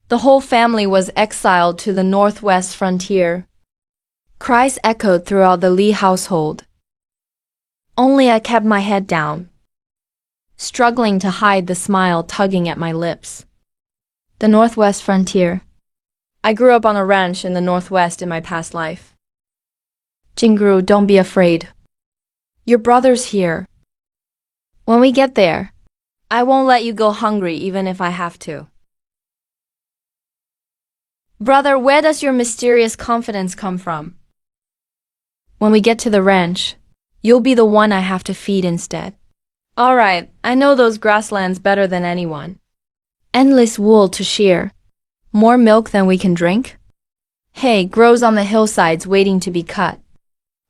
The whole family was exiled to the northwest frontier. Cries echoed throughout the Lee household. Only I kept my head down, struggling to hide the smile tugging at my lips. The northwest frontier. I grew up on a ranch in the northwest in my past life. Jingru, don't be afraid. Your brother's here. When we get there, I won't let you go hungry even if I have to. Brother, where does your mysterious confidence come from? When we get to the ranch, you'll be the one I have to feed instead. All right, I know those grasslands better than anyone. Endless wool to shear. More milk than we can drink? Hay grows on the hillsides waiting to be cut.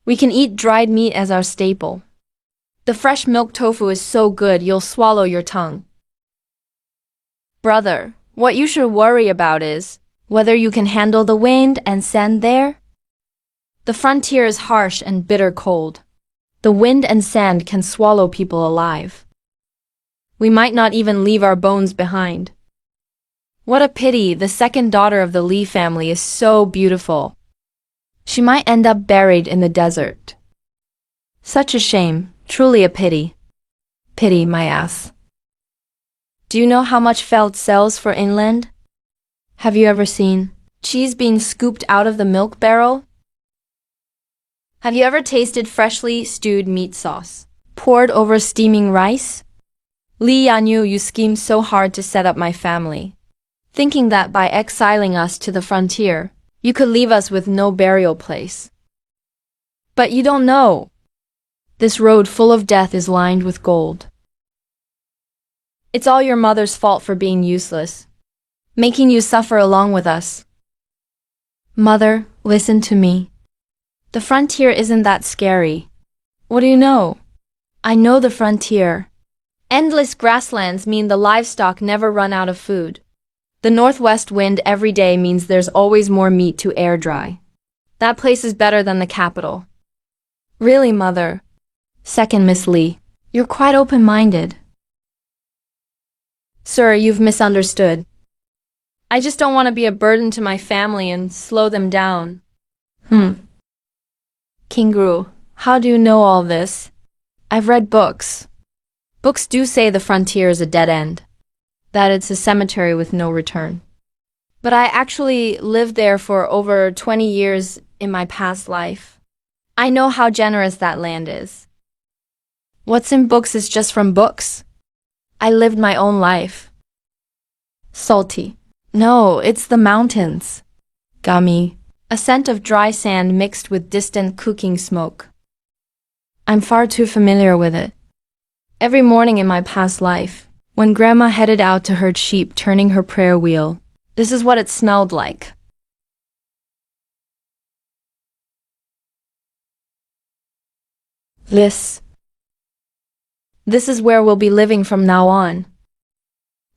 We can eat dried meat as our staple. The fresh milk tofu is so good you'll swallow your tongue. Brother, what you should worry about is whether you can handle the wind and sand there. The frontier is harsh and bitter cold. The wind and sand can swallow people alive. We might not even leave our bones behind. What a pity, the second daughter of the Lee family is so beautiful. She might end up buried in the desert. Such a shame, truly a pity. Pity, my ass. Do you know how much felt sells for inland? Have you ever seen cheese being scooped out of the milk barrel? Have you ever tasted freshly stewed meat sauce poured over steaming rice? Lee, I knew you schemed so hard to set up my family, thinking that by exiling us to the frontier, you could leave us with no burial place. But you don't know. This road full of death is lined with gold. It's all your mother's fault for being useless, making you suffer along with us. Mother, listen to me. The frontier isn't that scary. What do you know? I know the frontier. Endless grasslands mean the livestock never run out of food. The northwest wind every day means there's always more meat to air dry. That place is better than the capital. Really, Mother? Second Miss Lee, you're quite open-minded. Sir, you've misunderstood. I just don't want to be a burden to my family and slow them down. Kingru, how do you know all this? I've read books. Books do say the frontier is a dead end, that it's a cemetery with no return. But I actually lived there for over 20 years in my past life. I know how generous that land is. What's in books is just from books. I lived my own life. Salty. No, it's the mountains. Gummy. A scent of dry sand mixed with distant cooking smoke. I'm far too familiar with it. Every morning in my past life, when Grandma headed out to herd sheep turning her prayer wheel, this is what it smelled like. This is where we'll be living from now on.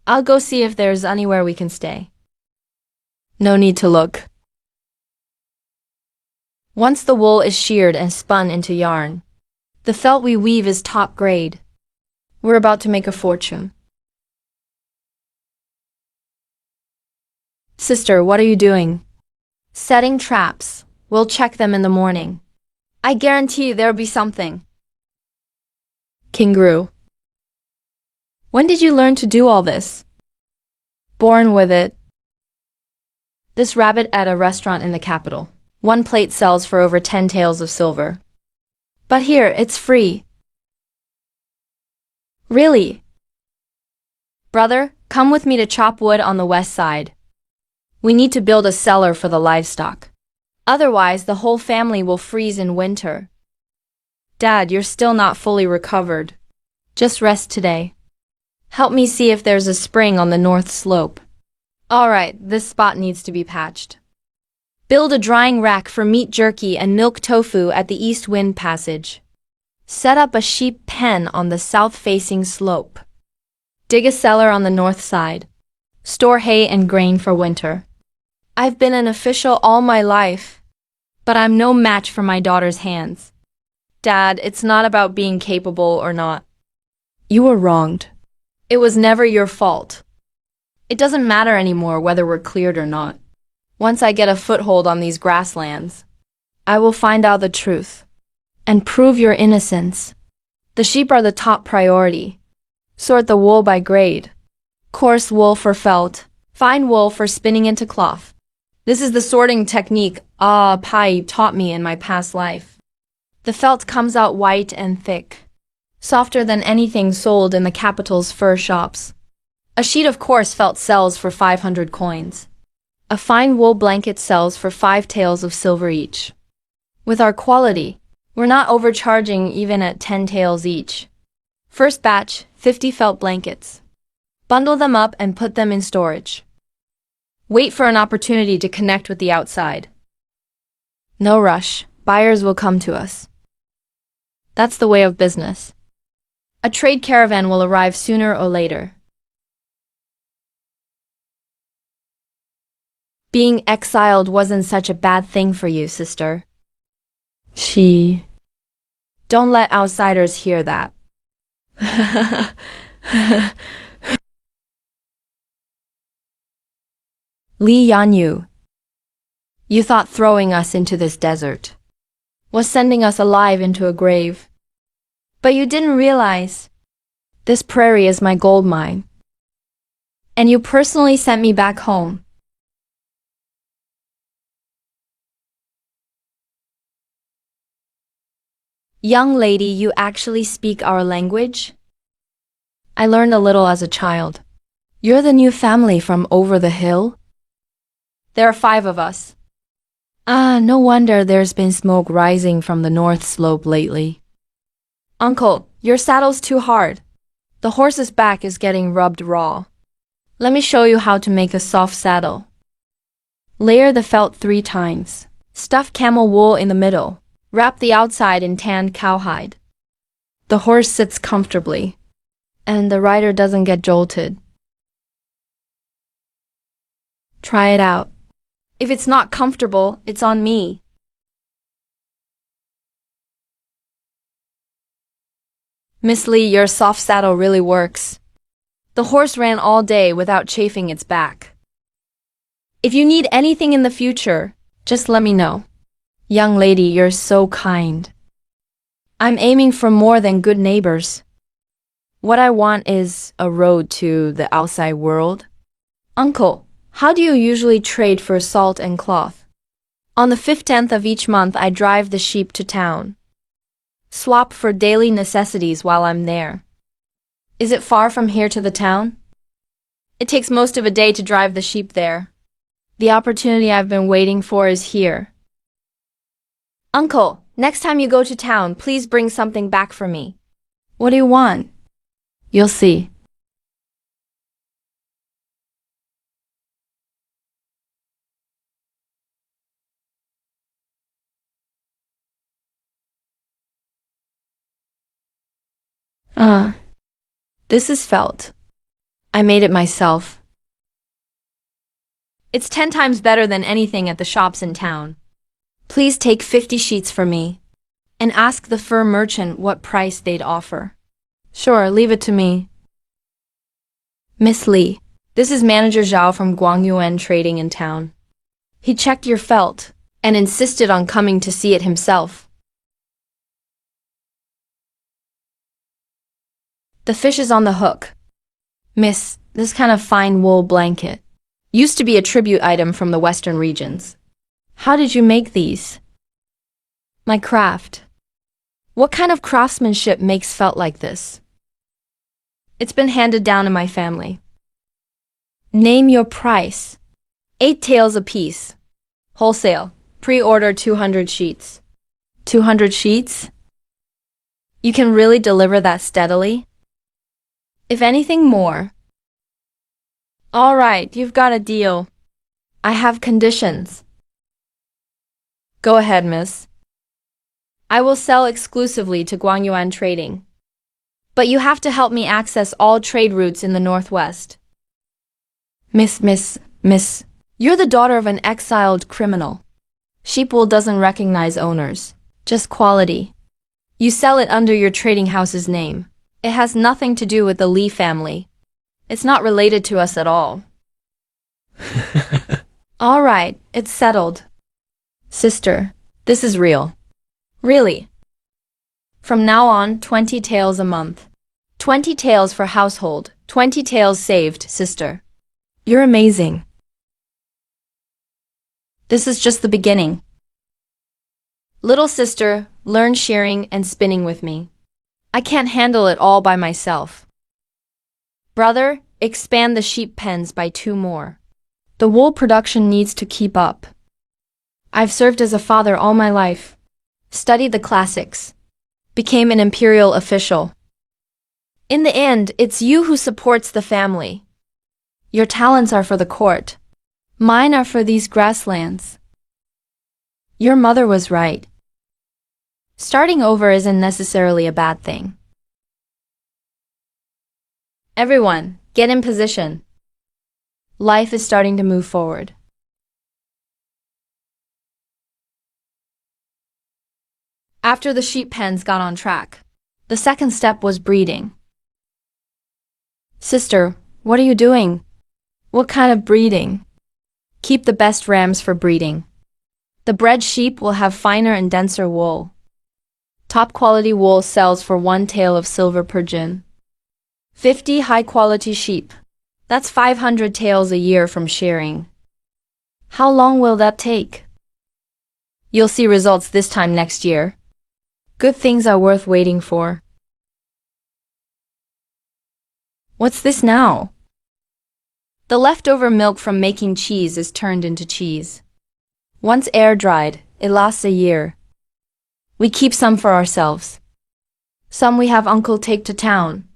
I'll go see if there's anywhere we can stay. No need to look. Once the wool is sheared and spun into yarn, the felt we weave is top grade. We're about to make a fortune. Sister, what are you doing? Setting traps. We'll check them in the morning. I guarantee there'll be something. Kingru. When did you learn to do all this? Born with it. This rabbit at a restaurant in the capital. One plate sells for over 10 taels of silver. But here, it's free. Really? Brother, come with me to chop wood on the west side. We need to build a cellar for the livestock. Otherwise, the whole family will freeze in winter. Dad, you're still not fully recovered. Just rest today. Help me see if there's a spring on the north slope. All right, this spot needs to be patched. Build a drying rack for meat jerky and milk tofu at the east wind passage. Set up a sheep pen on the south-facing slope. Dig a cellar on the north side. Store hay and grain for winter. I've been an official all my life, but I'm no match for my daughter's hands. Dad, it's not about being capable or not. You were wronged. It was never your fault. It doesn't matter anymore whether we're cleared or not. Once I get a foothold on these grasslands, I will find out the truth and prove your innocence. The sheep are the top priority. Sort the wool by grade. Coarse wool for felt, fine wool for spinning into cloth. This is the sorting technique Pai taught me in my past life. The felt comes out white and thick, softer than anything sold in the capital's fur shops. A sheet of coarse felt sells for 500 coins. A fine wool blanket sells for 5 taels of silver each. With our quality, we're not overcharging even at 10 taels each. First batch, 50 felt blankets. Bundle them up and put them in storage. Wait for an opportunity to connect with the outside. No rush, buyers will come to us. That's the way of business. A trade caravan will arrive sooner or later. Being exiled wasn't such a bad thing for you, sister. Don't let outsiders hear that. Li Yanyu, you thought throwing us into this desert was sending us alive into a grave. But you didn't realize this prairie is my gold mine. And you personally sent me back home. Young lady, you actually speak our language? I learned a little as a child. You're the new family from over the hill? There are 5 of us. No wonder there's been smoke rising from the north slope lately. Uncle, your saddle's too hard. The horse's back is getting rubbed raw. Let me show you how to make a soft saddle. Layer the felt 3 times. Stuff camel wool in the middle. Wrap the outside in tanned cowhide. The horse sits comfortably, and the rider doesn't get jolted. Try it out. If it's not comfortable, it's on me. Miss Lee, your soft saddle really works. The horse ran all day without chafing its back. If you need anything in the future, just let me know. Young lady, you're so kind. I'm aiming for more than good neighbors. What I want is a road to the outside world. Uncle, how do you usually trade for salt and cloth? On the 15th of each month, I drive the sheep to town. Swap for daily necessities while I'm there. Is it far from here to the town? It takes most of a day to drive the sheep there. The opportunity I've been waiting for is here. Uncle, next time you go to town, please bring something back for me. What do you want? You'll see. This is felt. I made it myself. It's 10 times better than anything at the shops in town. Please take 50 sheets for me, and ask the fur merchant what price they'd offer. Sure, leave it to me. Miss Lee, this is Manager Zhao from Guangyuan Trading in town. He checked your felt, and insisted on coming to see it himself. The fish is on the hook. Miss, this kind of fine wool blanket used to be a tribute item from the western regions. How did you make these? My craft. What kind of craftsmanship makes felt like this? It's been handed down in my family. Name your price. 8 taels apiece. Wholesale. Pre-order 200 sheets. 200 sheets? You can really deliver that steadily? If anything more. All right, you've got a deal. I have conditions. Go ahead, miss. I will sell exclusively to Guangyuan Trading. But you have to help me access all trade routes in the Northwest. Miss, you're the daughter of an exiled criminal. Sheepwool doesn't recognize owners, just quality. You sell it under your trading house's name. It has nothing to do with the Lee family. It's not related to us at all. All right, it's settled. Sister, this is real. Really. From now on, 20 taels a month. 20 taels for household, 20 taels saved, sister. You're amazing. This is just the beginning. Little sister, learn shearing and spinning with me. I can't handle it all by myself. Brother, expand the sheep pens by 2 more. The wool production needs to keep up. I've served as a father all my life. Studied the classics. Became an imperial official. In the end, it's you who supports the family. Your talents are for the court. Mine are for these grasslands. Your mother was right. Starting over isn't necessarily a bad thing. Everyone, get in position. Life is starting to move forward. After the sheep pens got on track, the second step was breeding. Sister, what are you doing? What kind of breeding? Keep the best rams for breeding. The bred sheep will have finer and denser wool. Top quality wool sells for 1 tael of silver per gin. 50 high quality sheep. That's 500 taels a year from shearing. How long will that take? You'll see results this time next year. Good things are worth waiting for. What's this now? The leftover milk from making cheese is turned into cheese. Once air dried, it lasts a year. We keep some for ourselves. Some we have uncle take to town.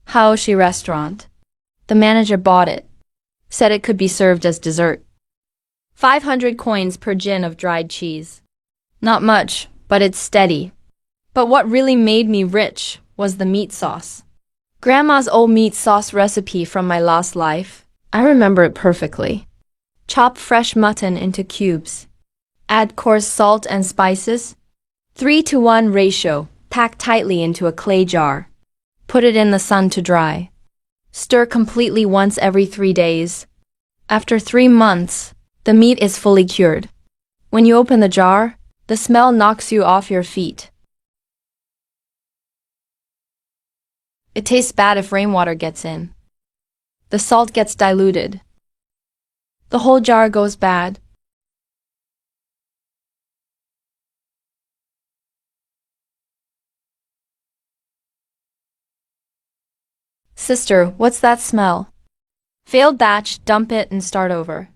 Haoshi restaurant. The manager bought it. Said it could be served as dessert. 500 coins per gin of dried cheese. Not much, but it's steady. But what really made me rich was the meat sauce. Grandma's old meat sauce recipe from my lost life. I remember it perfectly. Chop fresh mutton into cubes. Add coarse salt and spices. 3-to-1 ratio. Pack tightly into a clay jar. Put it in the sun to dry. Stir completely once every 3 days. After 3 months, the meat is fully cured. When you open the jar, the smell knocks you off your feet. It tastes bad if rainwater gets in. The salt gets diluted. The whole jar goes bad. Sister, what's that smell? Failed batch, dump it and start over.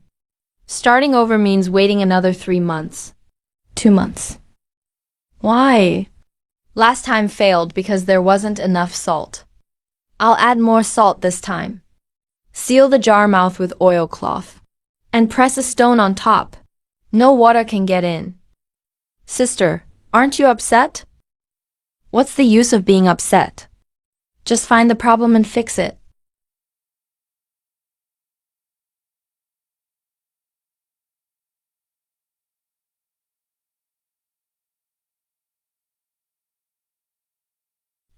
Starting over means waiting another 3 months. 2 months. Why? Last time failed because there wasn't enough salt. I'll add more salt this time. Seal the jar mouth with oilcloth. And press a stone on top. No water can get in. Sister, aren't you upset? What's the use of being upset? Just find the problem and fix it.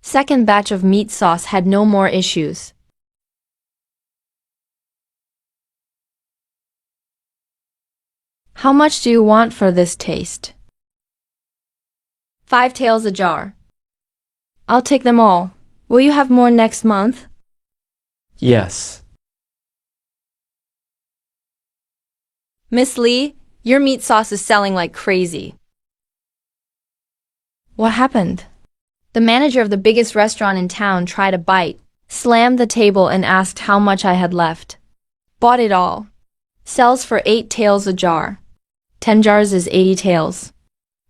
Second batch of meat sauce had no more issues. How much do you want for this taste? 5 taels a jar. I'll take them all. Will you have more next month? Yes. Miss Lee, your meat sauce is selling like crazy. What happened? The manager of the biggest restaurant in town tried a bite, slammed the table and asked how much I had left. Bought it all. Sells for 8 taels a jar. 10 jars is 80 taels.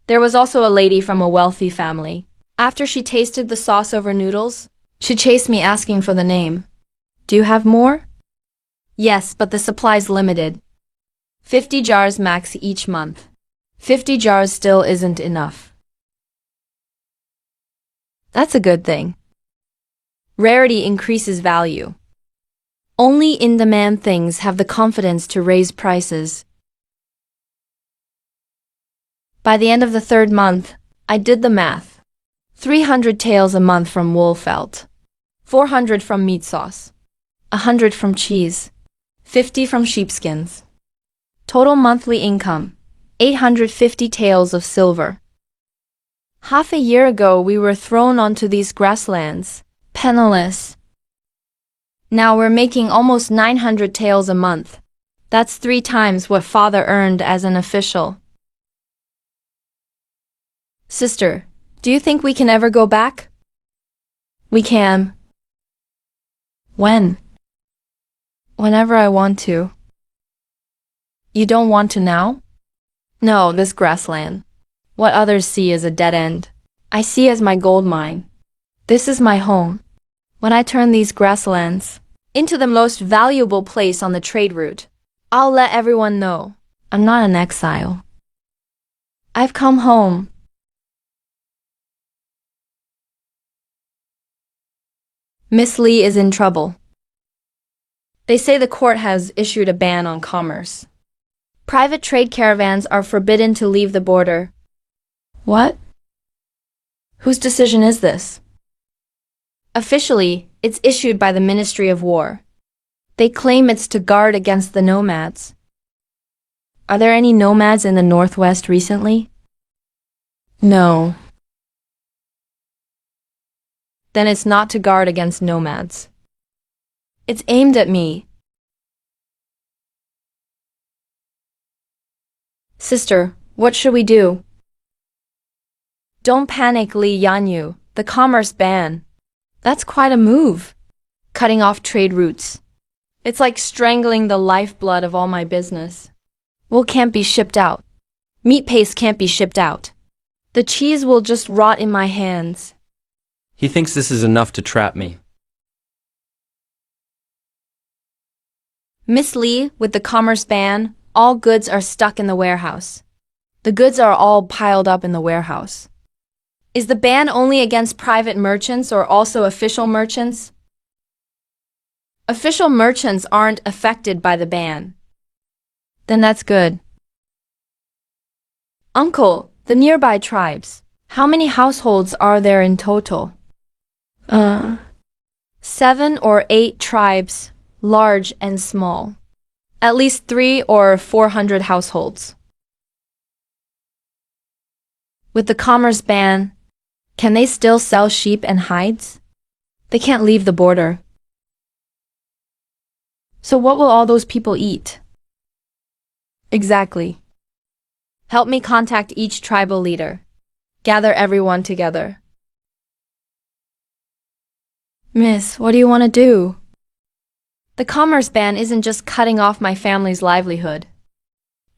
There was also a lady from a wealthy family. After she tasted the sauce over noodles, she chased me asking for the name. Do you have more? Yes, but the supply's limited. 50 jars max each month. 50 jars still isn't enough. That's a good thing. Rarity increases value. Only in-demand things have the confidence to raise prices. By the end of the 3rd month, I did the math. 300 taels a month from wool felt. 400 from meat sauce. 100 from cheese. 50 from sheepskins. Total monthly income, 850 taels of silver. Half a year ago we were thrown onto these grasslands, penniless. Now we're making almost 900 taels a month. That's 3 times what father earned as an official. Sister, do you think we can ever go back? We can. When? Whenever I want to. You don't want to now? No, this grassland. What others see is a dead end. I see as my gold mine. This is my home. When I turn these grasslands into the most valuable place on the trade route, I'll let everyone know I'm not an exile. I've come home. Miss Lee is in trouble. They say the court has issued a ban on commerce. Private trade caravans are forbidden to leave the border. What? Whose decision is this? Officially, it's issued by the Ministry of War. They claim it's to guard against the nomads. Are there any nomads in the Northwest recently? No. Then it's not to guard against nomads. It's aimed at me. Sister, what should we do? Don't panic, Li Yanyu. The commerce ban. That's quite a move. Cutting off trade routes. It's like strangling the lifeblood of all my business. Wool can't be shipped out. Meat paste can't be shipped out. The cheese will just rot in my hands. He thinks this is enough to trap me. Miss Lee, with the commerce ban, all goods are stuck in the warehouse. The goods are all piled up in the warehouse. Is the ban only against private merchants or also official merchants? Official merchants aren't affected by the ban. Then that's good. Uncle, the nearby tribes, how many households are there in total? 7 or 8 tribes, large and small. At least 300 or 400 households. With the commerce ban, can they still sell sheep and hides? They can't leave the border. So what will all those people eat? Exactly. Help me contact each tribal leader. Gather everyone together. Miss, what do you want to do? The commerce ban isn't just cutting off my family's livelihood.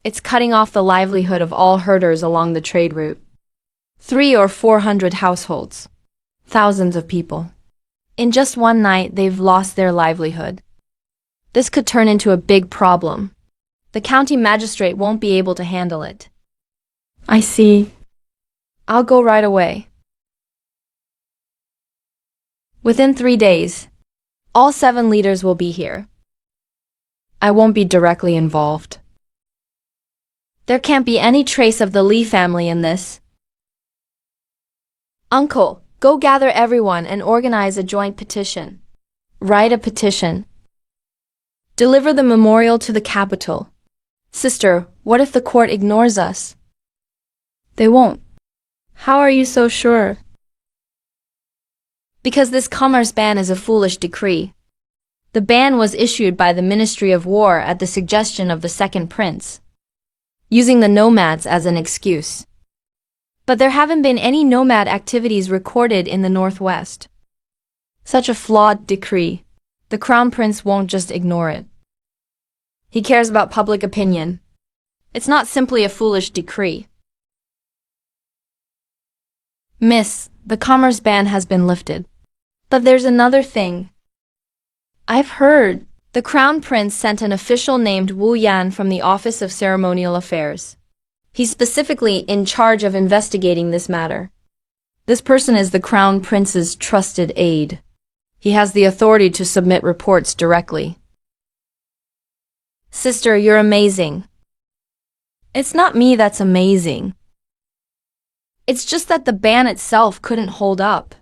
It's cutting off the livelihood of all herders along the trade route. 300 or 400 households. Thousands of people. In just one night, they've lost their livelihood. This could turn into a big problem. The county magistrate won't be able to handle it. I see. I'll go right away. Within 3 days, all 7 leaders will be here. I won't be directly involved. There can't be any trace of the Lee family in this. Uncle, go gather everyone and organize a joint petition. Write a petition. Deliver the memorial to the capital. Sister, what if the court ignores us? They won't. How are you so sure? Because this commerce ban is a foolish decree. The ban was issued by the Ministry of War at the suggestion of the second prince, using the nomads as an excuse. But there haven't been any nomad activities recorded in the Northwest. Such a flawed decree. The Crown Prince won't just ignore it. He cares about public opinion. It's not simply a foolish decree. Miss, the commerce ban has been lifted. But there's another thing. I've heard the Crown Prince sent an official named Wu Yan from the Office of Ceremonial Affairs. He's specifically in charge of investigating this matter. This person is the Crown Prince's trusted aide. He has the authority to submit reports directly. Sister, you're amazing. It's not me that's amazing. It's just that the ban itself couldn't hold up.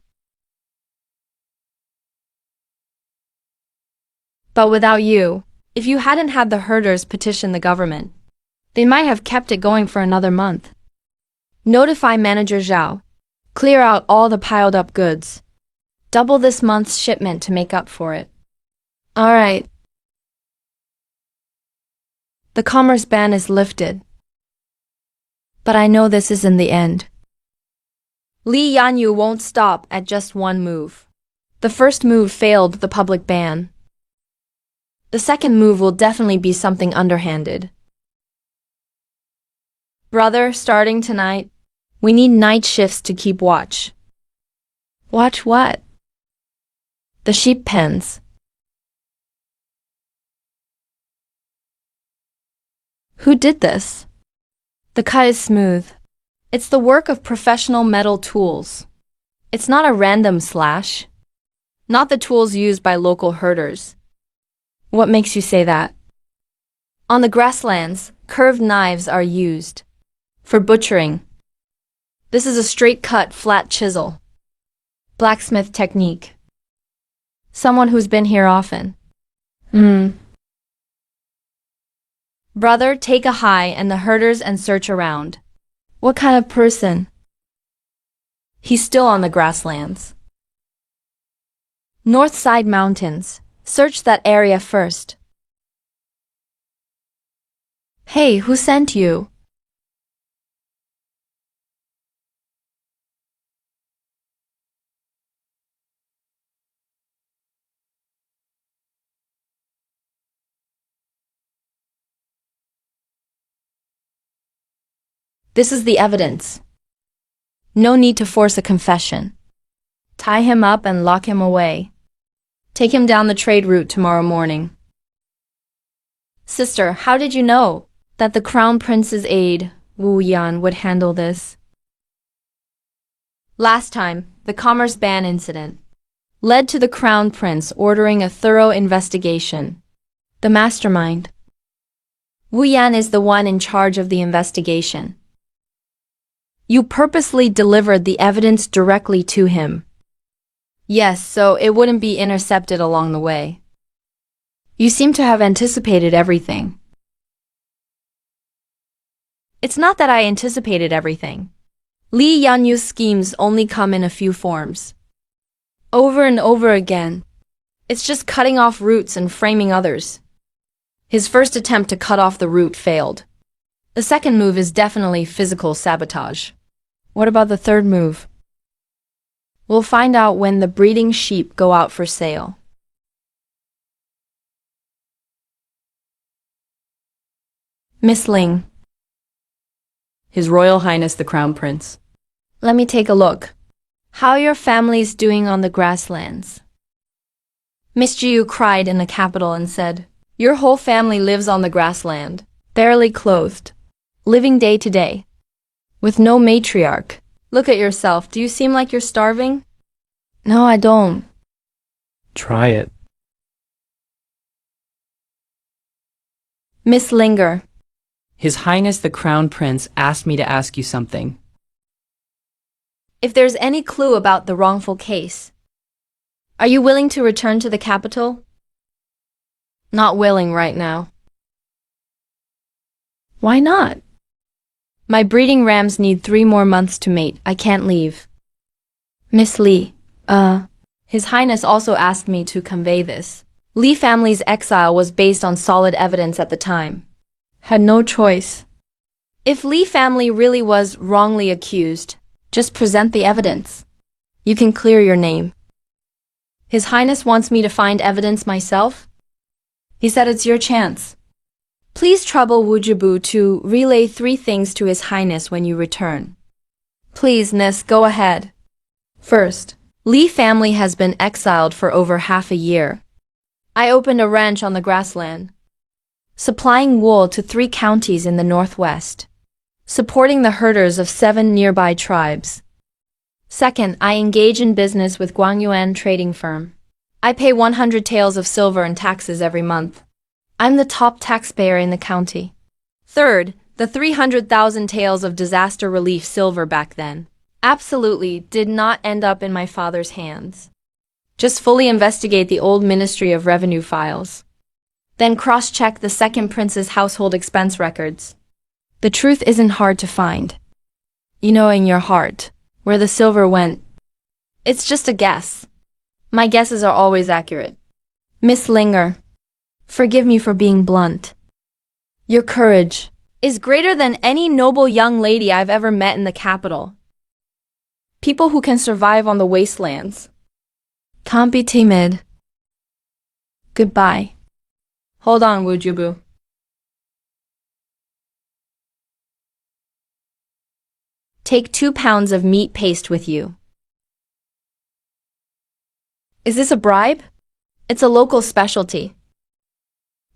But without you, if you hadn't had the herders petition the government, they might have kept it going for another month. Notify Manager Zhao. Clear out all the piled up goods. Double this month's shipment to make up for it. Alright. The commerce ban is lifted. But I know this isn't the end. Li Yanyu won't stop at just one move. The first move failed the public ban. The second move will definitely be something underhanded. Brother, starting tonight, we need night shifts to keep watch. Watch what? The sheep pens. Who did this? The cut is smooth. It's the work of professional metal tools. It's not a random slash. Not the tools used by local herders. What makes you say that? On the grasslands, curved knives are used. For butchering. This is a straight cut, flat chisel. Blacksmith technique. Someone who's been here often. Brother, take a high and the herders and search around. What kind of person? He's still on the grasslands. North side mountains. Search that area first. Hey, who sent you? This is the evidence. No need to force a confession. Tie him up and lock him away. Take him down the trade route tomorrow morning. Sister, how did you know that the Crown Prince's aide, Wu Yan, would handle this? Last time, the commerce ban incident led to the Crown Prince ordering a thorough investigation. The mastermind. Wu Yan is the one in charge of the investigation. You purposely delivered the evidence directly to him. Yes, so it wouldn't be intercepted along the way. You seem to have anticipated everything. It's not that I anticipated everything. Li Yanyu's schemes only come in a few forms. Over and over again. It's just cutting off roots and framing others. His first attempt to cut off the root failed. The second move is definitely physical sabotage. What about the third move? We'll find out when the breeding sheep go out for sale. Miss Ling. His Royal Highness the Crown Prince. Let me take a look. How your family's doing on the grasslands? Miss Jiu cried in the capital and said, Your whole family lives on the grassland, barely clothed, living day to day, with no matriarch. Look at yourself. Do you seem like you're starving? No, I don't. Try it. Miss Linger. His Highness the Crown Prince asked me to ask you something. If there's any clue about the wrongful case, are you willing to return to the capital? Not willing right now. Why not? My breeding rams need 3 more months to mate. I can't leave. Miss Li, His Highness also asked me to convey this. Li family's exile was based on solid evidence at the time. Had no choice. If Li family really was wrongly accused, just present the evidence. You can clear your name. His Highness wants me to find evidence myself? He said it's your chance. Please trouble Wujibu to relay 3 things to His Highness when you return. Please, Nis, go ahead. First, Li family has been exiled for over half a year. I opened a ranch on the grassland, supplying wool to 3 counties in the northwest, supporting the herders of 7 nearby tribes. Second, I engage in business with Guangyuan trading firm. I pay 100 taels of silver in taxes every month. I'm the top taxpayer in the county. Third, the 300,000 taels of disaster relief silver back then. Absolutely did not end up in my father's hands. Just fully investigate the old Ministry of Revenue files. Then cross-check the second prince's household expense records. The truth isn't hard to find. You know in your heart where the silver went. It's just a guess. My guesses are always accurate. Miss Linger, forgive me for being blunt. Your courage is greater than any noble young lady I've ever met in the capital. People who can survive on the wastelands. Can't be timid. Goodbye. Hold on, Wujubu. Take 2 pounds of meat paste with you. Is this a bribe? It's a local specialty.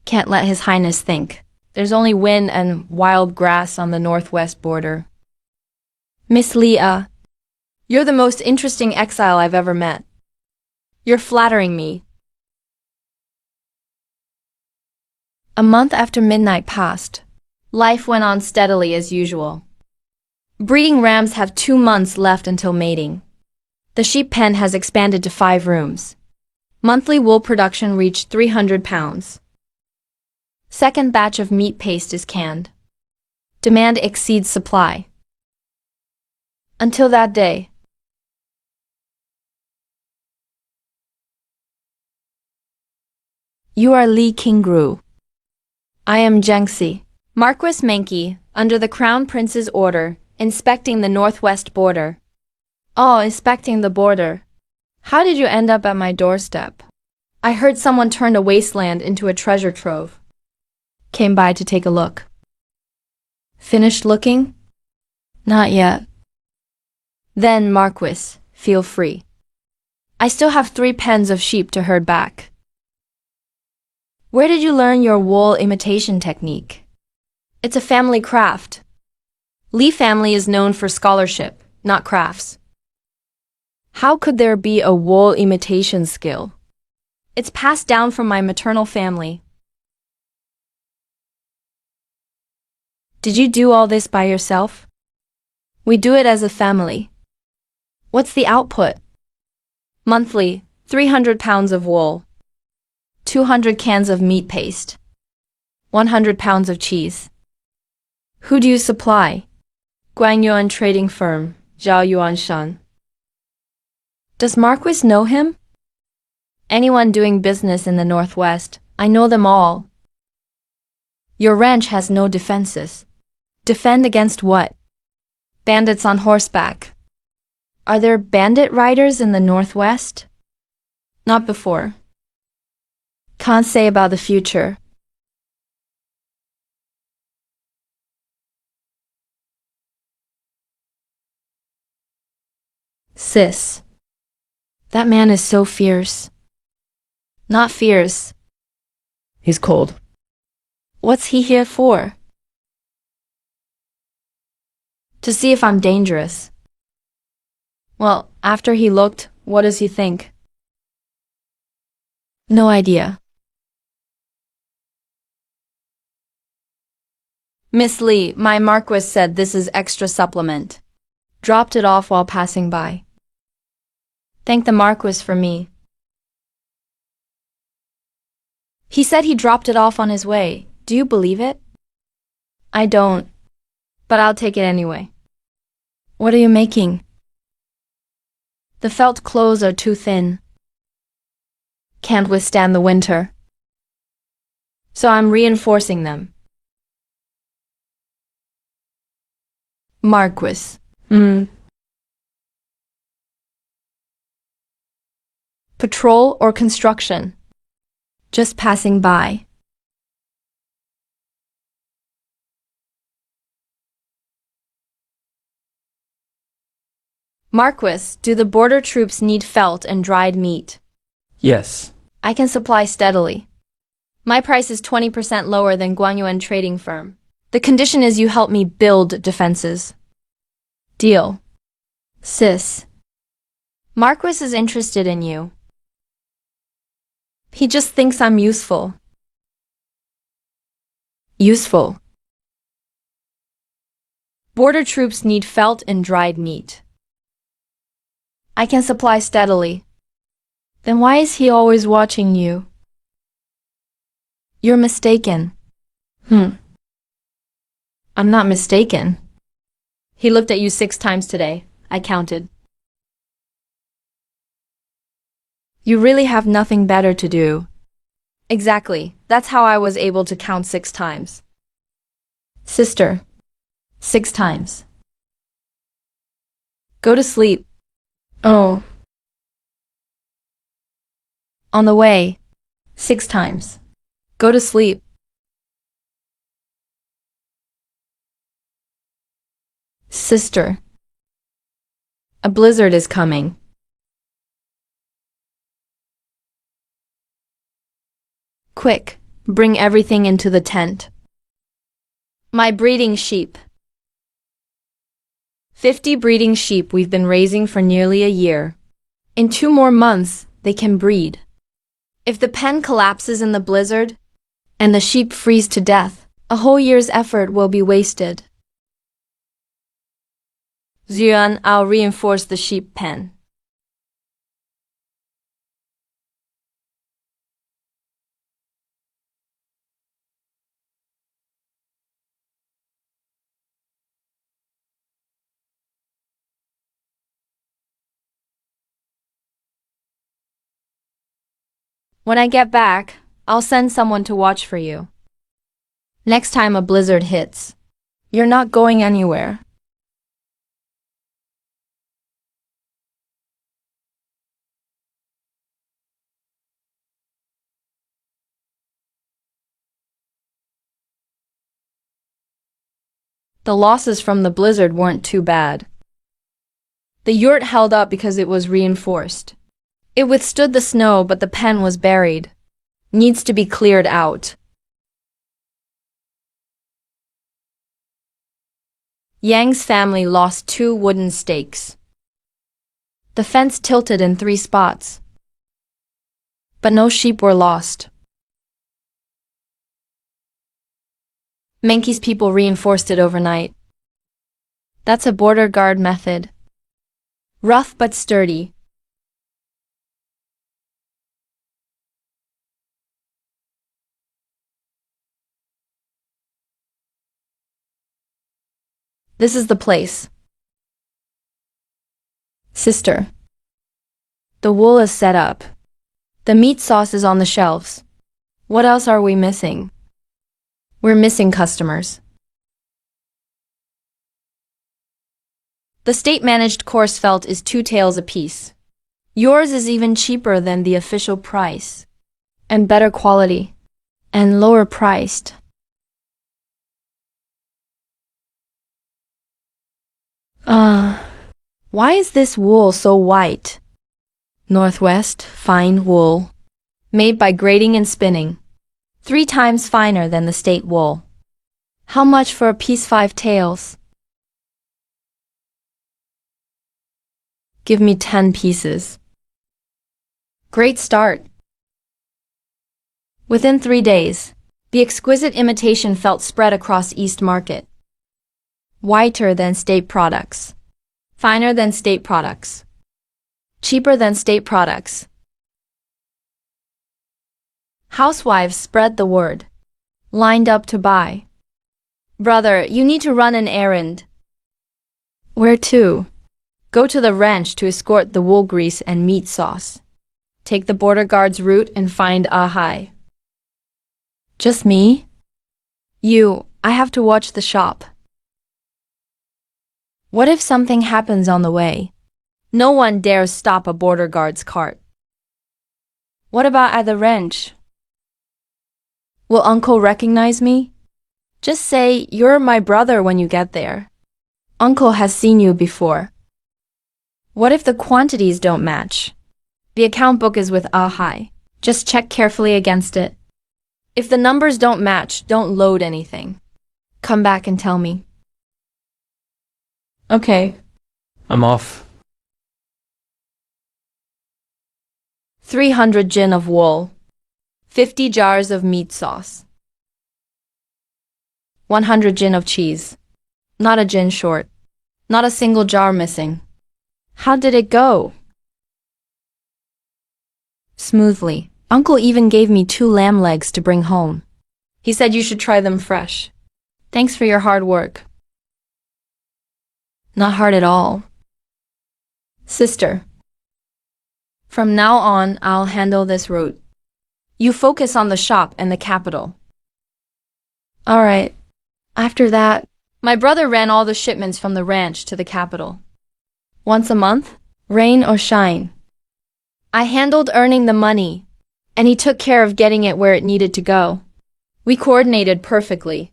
Can't let His Highness think. There's only wind and wild grass on the northwest border. Miss Leah, you're the most interesting exile I've ever met. You're flattering me. A month after midnight passed. Life went on steadily as usual. Breeding rams have 2 months left until mating. The sheep pen has expanded to 5 rooms. Monthly wool production reached 300 pounds. Second batch of meat paste is canned. Demand exceeds supply. Until that day. You are Li Qingru. I am Zhengxi, Marquis Menki, under the Crown Prince's order, inspecting the northwest border. Oh, inspecting the border. How did you end up at my doorstep? I heard someone turned a wasteland into a treasure trove. Came by to take a look. Finished looking? Not yet. Then, Marquis, feel free. I still have 3 pens of sheep to herd back. Where did you learn your wool imitation technique? It's a family craft. Li family is known for scholarship, not crafts. How could there be a wool imitation skill? It's passed down from my maternal family. Did you do all this by yourself? We do it as a family. What's the output? Monthly, 300 pounds of wool. 200 cans of meat paste. 100 pounds of cheese. Who do you supply? Guangyuan trading firm, Zhao Yuanshan. Does Marquis know him? Anyone doing business in the Northwest, I know them all. Your ranch has no defenses. Defend against what? Bandits on horseback. Are there bandit riders in the Northwest? Not before. Can't say about the future. Sis. That man is so fierce. Not fierce. He's cold. What's he here for? To see if I'm dangerous. Well, after he looked, what does he think? No idea. Miss Lee, my Marquis said this is extra supplement. Dropped it off while passing by. Thank the Marquis for me. He said he dropped it off on his way. Do you believe it? I don't, but I'll take it anyway. What are you making? The felt clothes are too thin. Can't withstand the winter. So I'm reinforcing them. Marquis. Patrol or construction? Just passing by. Marquis, do the border troops need felt and dried meat? Yes. I can supply steadily. My price is 20% lower than Guangyuan trading firm. The condition is you help me build defenses. Deal. Sis. Marquis is interested in you. He just thinks I'm useful. Useful. Border troops need felt and dried meat. I can supply steadily. Then why is he always watching you? You're mistaken. I'm not mistaken. He looked at you 6 times today. I counted. You really have nothing better to do. Exactly. That's how I was able to count 6 times. Sister. 6 times. Go to sleep. Oh. On the way. 6 times. Go to sleep. Sister. A blizzard is coming. Quick, bring everything into the tent. My breeding sheep. 50 breeding sheep we've been raising for nearly a year. In 2 more months, they can breed. If the pen collapses in the blizzard, and the sheep freeze to death, a whole year's effort will be wasted. Zuan, I'll reinforce the sheep pen. When I get back, I'll send someone to watch for you. Next time a blizzard hits, you're not going anywhere. The losses from the blizzard weren't too bad. The yurt held up because it was reinforced. It withstood the snow, but the pen was buried. Needs to be cleared out. Yang's family lost 2 wooden stakes. The fence tilted in 3 spots. But no sheep were lost. Menki's people reinforced it overnight. That's a border guard method. Rough but sturdy. This is the place. Sister. The wool is set up. The meat sauce is on the shelves. What else are we missing? We're missing customers. The state-managed coarse felt is 2 taels apiece. Yours is even cheaper than the official price. And better quality. And lower priced. Why is this wool so white? Northwest fine wool. Made by grading and spinning. 3 times finer than the state wool. How much for a piece? 5 taels. Give me 10 pieces. Great start. Within 3 days, the exquisite imitation felt spread across East Market. Whiter than state products. Finer than state products. Cheaper than state products. Housewives spread the word. Lined up to buy. Brother, you need to run an errand. Where to? Go to the ranch to escort the wool grease and meat sauce. Take the border guard's route and find Ahai. Just me? You, I have to watch the shop. What if something happens on the way? No one dares stop a border guard's cart. What about at the ranch? Will Uncle recognize me? Just say you're my brother when you get there. Uncle has seen you before. What if the quantities don't match? The account book is with Ahai. Just check carefully against it. If the numbers don't match, don't load anything. Come back and tell me. Okay. I'm off. 300 gin of wool. 50 jars of meat sauce. 100 gin of cheese. Not a gin short. Not a single jar missing. How did it go? smoothly. Uncle even gave me 2 lamb legs to bring home. He said you should try them fresh. Thanks for your hard work. Not hard at all. Sister. From now on, I'll handle this route. You focus on the shop and the capital. Alright. After that, my brother ran all the shipments from the ranch to the capital. Once a month, rain or shine. I handled earning the money, and he took care of getting it where it needed to go. We coordinated perfectly.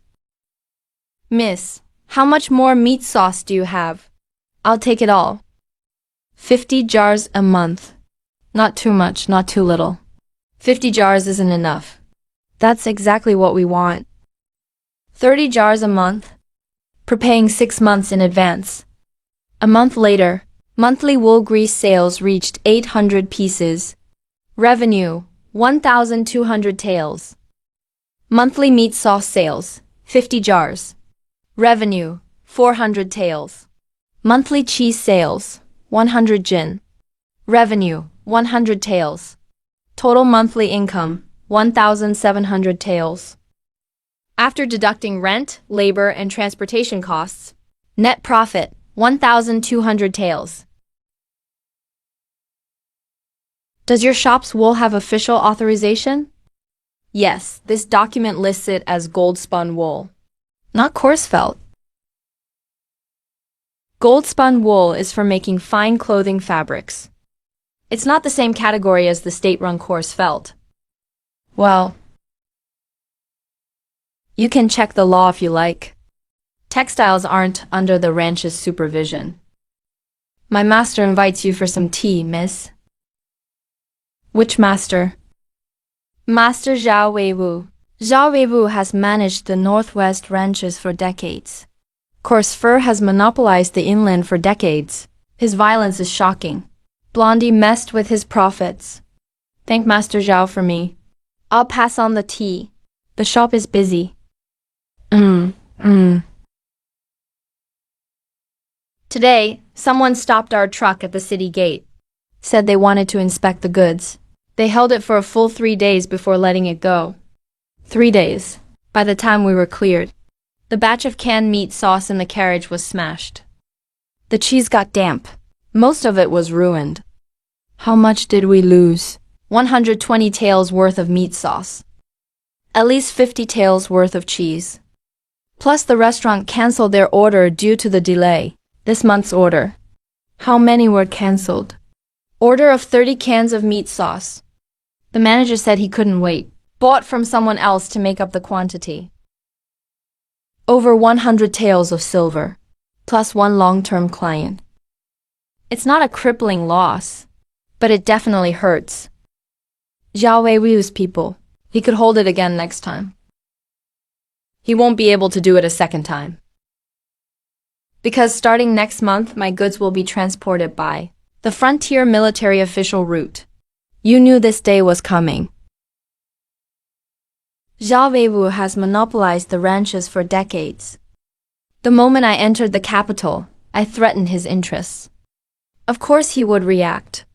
Miss, how much more meat sauce do you have? I'll take it all. 50 jars a month. Not too much, not too little. 50 jars isn't enough. That's exactly what we want. 30 jars a month. Prepaying 6 months in advance. A month later, monthly wool grease sales reached 800 pieces. Revenue, 1,200 taels. Monthly meat sauce sales, 50 jars. Revenue, 400 taels. Monthly cheese sales, 100 jin. Revenue, 100 taels. Total monthly income, 1,700 taels. After deducting rent, labor, and transportation costs, net profit, 1,200 taels. Does your shop's wool have official authorization? Yes, this document lists it as gold spun wool, not coarse felt. Gold spun wool is for making fine clothing fabrics. It's not the same category as the state-run coarse felt. Well, you can check the law if you like. Textiles aren't under the ranch's supervision. My master invites you for some tea, miss. Which master? Master Zhao Weiwu. Zhao Weiwu has managed the Northwest ranches for decades. Coarse fur has monopolized the inland for decades. His violence is shocking. Blondie messed with his profits. Thank Master Zhao for me. I'll pass on the tea. The shop is busy. Today, someone stopped our truck at the city gate. Said they wanted to inspect the goods. They held it for a full 3 days before letting it go. 3 days. By the time we were cleared, the batch of canned meat sauce in the carriage was smashed. The cheese got damp. Most of it was ruined. How much did we lose? 120 taels worth of meat sauce. At least 50 taels worth of cheese. Plus the restaurant canceled their order due to the delay. This month's order. How many were canceled? Order of 30 cans of meat sauce. The manager said he couldn't wait. Bought from someone else to make up the quantity. Over 100 taels of silver. Plus 1 long-term client. It's not a crippling loss, but it definitely hurts. Zhao Weiwu's people. He could hold it again next time. He won't be able to do it a second time. Because starting next month, my goods will be transported by the frontier military official route. You knew this day was coming. Zhao Weiwu has monopolized the ranches for decades. The moment I entered the capital, I threatened his interests. Of course he would react.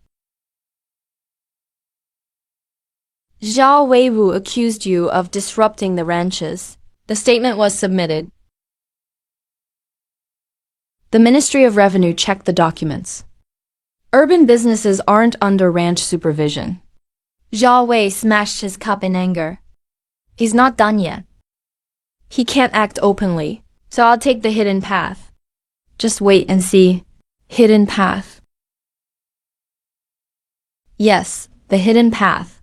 Zhao Weiwu accused you of disrupting the ranches. The statement was submitted. The Ministry of Revenue checked the documents. Urban businesses aren't under ranch supervision. Zhao Wei smashed his cup in anger. He's not done yet. He can't act openly, so I'll take the hidden path. Just wait and see. Hidden path. Yes, the hidden path.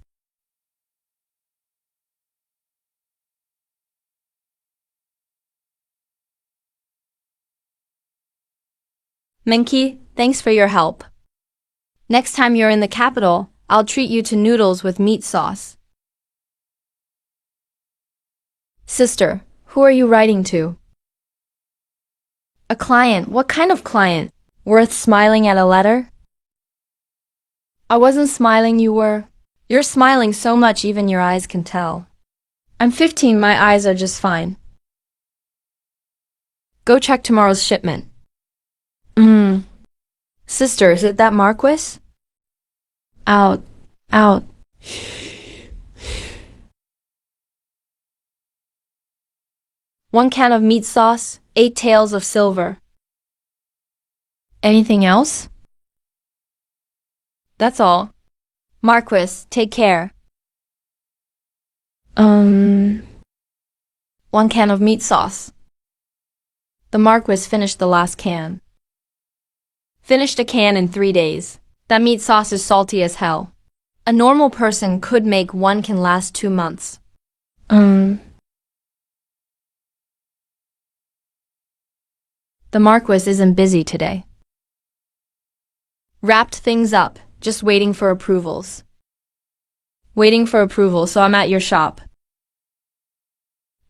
Minky, thanks for your help. Next time you're in the capital, I'll treat you to noodles with meat sauce. Sister, who are you writing to? A client. What kind of client? Worth smiling at a letter? I wasn't smiling, you were. You're smiling so much even your eyes can tell. I'm 15, my eyes are just fine. Go check tomorrow's shipment. Sister, is it that Marquis? Out. 1 can of meat sauce, 8 taels of silver. Anything else? That's all. Marquis, take care. 1 can of meat sauce. The Marquis finished the last can. Finished a can in 3 days. That meat sauce is salty as hell. A normal person could make 1 can last 2 months. The Marquis isn't busy today. Wrapped things up, just waiting for approvals. Waiting for approval, so I'm at your shop.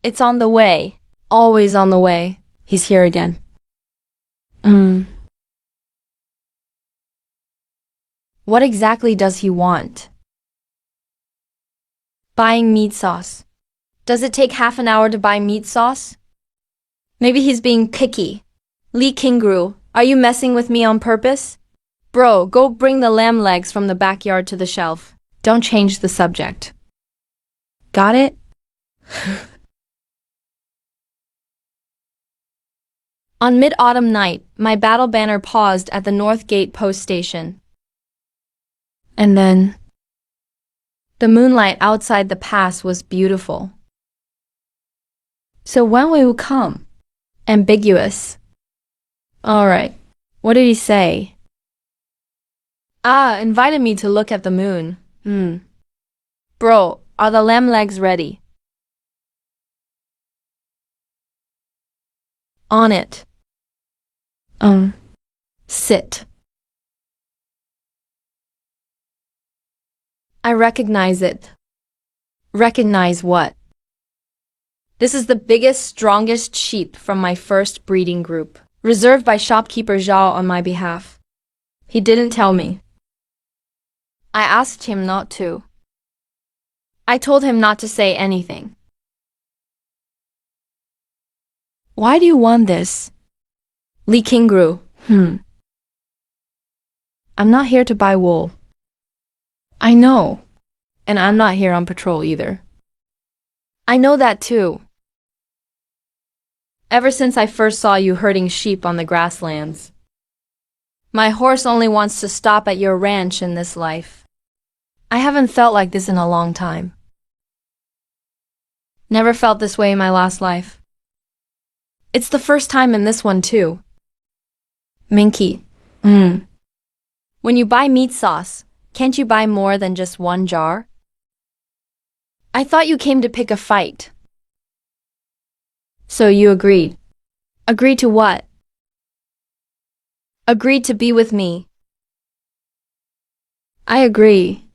It's on the way. Always on the way. He's here again. What exactly does he want? Buying meat sauce. Does it take half an hour to buy meat sauce? Maybe he's being picky. Lee Kingru, are you messing with me on purpose? Bro, go bring the lamb legs from the backyard to the shelf. Don't change the subject. Got it? On mid-autumn night, my battle banner paused at the North Gate post station. And then, the moonlight outside the pass was beautiful. So when will you come? Ambiguous. Alright. What did he say? Invited me to look at the moon. Bro, are the lamb legs ready? On it. Sit. I recognize it. Recognize what? This is the biggest, strongest sheep from my first breeding group, reserved by shopkeeper Zhao on my behalf. He didn't tell me. I asked him not to. I told him not to say anything. Why do you want this? Lee Kingru. I'm not here to buy wool. I know. And I'm not here on patrol either. I know that too. Ever since I first saw you herding sheep on the grasslands. My horse only wants to stop at your ranch in this life. I haven't felt like this in a long time. Never felt this way in my last life. It's the first time in this one too. Minky. When you buy meat sauce, can't you buy more than just 1 jar? I thought you came to pick a fight. So you agreed. Agreed to what? Agreed to be with me. I agree.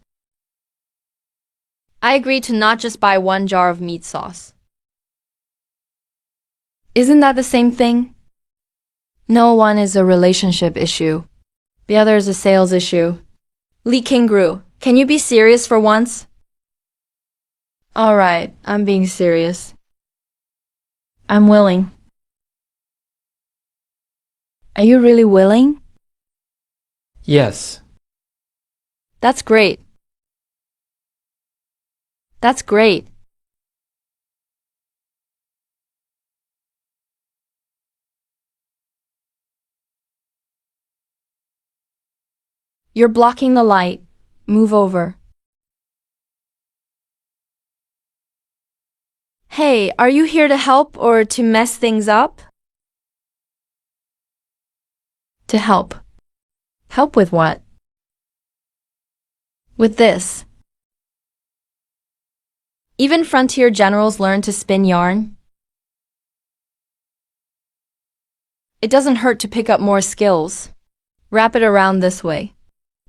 I agreed to not just buy 1 jar of meat sauce. Isn't that the same thing? No, one is a relationship issue. The other is a sales issue. Lee Kingru, can you be serious for once? Alright, I'm being serious. I'm willing. Are you really willing? Yes. That's great. That's great. You're blocking the light. Move over. Hey, are you here to help or to mess things up? To help. Help with what? With this. Even frontier generals learn to spin yarn. It doesn't hurt to pick up more skills. Wrap it around this way.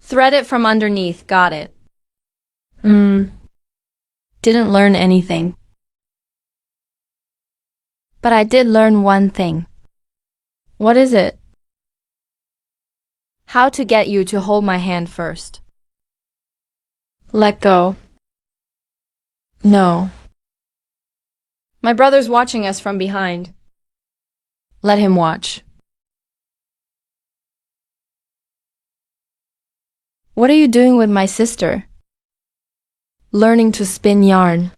Thread it from underneath, got it. Didn't learn anything. But I did learn one thing. What is it? How to get you to hold my hand first. Let go. No. My brother's watching us from behind. Let him watch. What are you doing with my sister? Learning to spin yarn.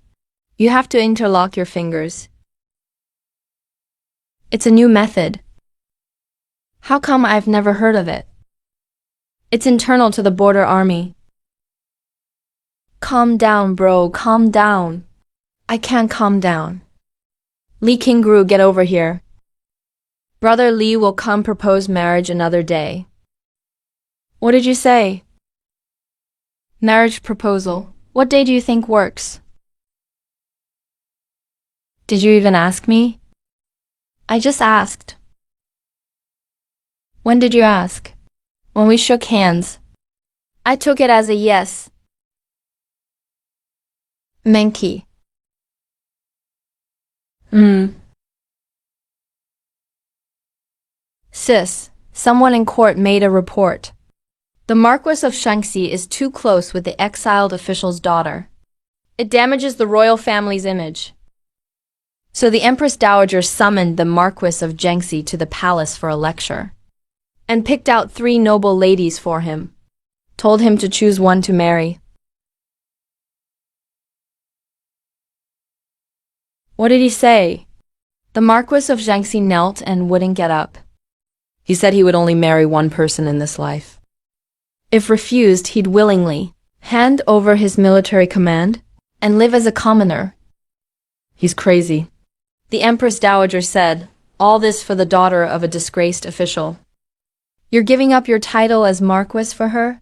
You have to interlock your fingers. It's a new method. How come I've never heard of it? It's internal to the border army. Calm down, bro, calm down. I can't calm down. Lee King-gru, get over here. Brother Lee will come propose marriage another day. What did you say? Marriage proposal. What day do you think works? Did you even ask me? I just asked. When did you ask? When we shook hands. I took it as a yes. Menki. Sis, someone in court made a report. The Marquis of Shaanxi is too close with the exiled official's daughter. It damages the royal family's image. So the Empress Dowager summoned the Marquis of Shaanxi to the palace for a lecture, and picked out 3 noble ladies for him, told him to choose one to marry. What did he say? The Marquis of Shaanxi knelt and wouldn't get up. He said he would only marry one person in this life. If refused, he'd willingly hand over his military command and live as a commoner. He's crazy. The Empress Dowager said, all this for the daughter of a disgraced official. You're giving up your title as Marquis for her?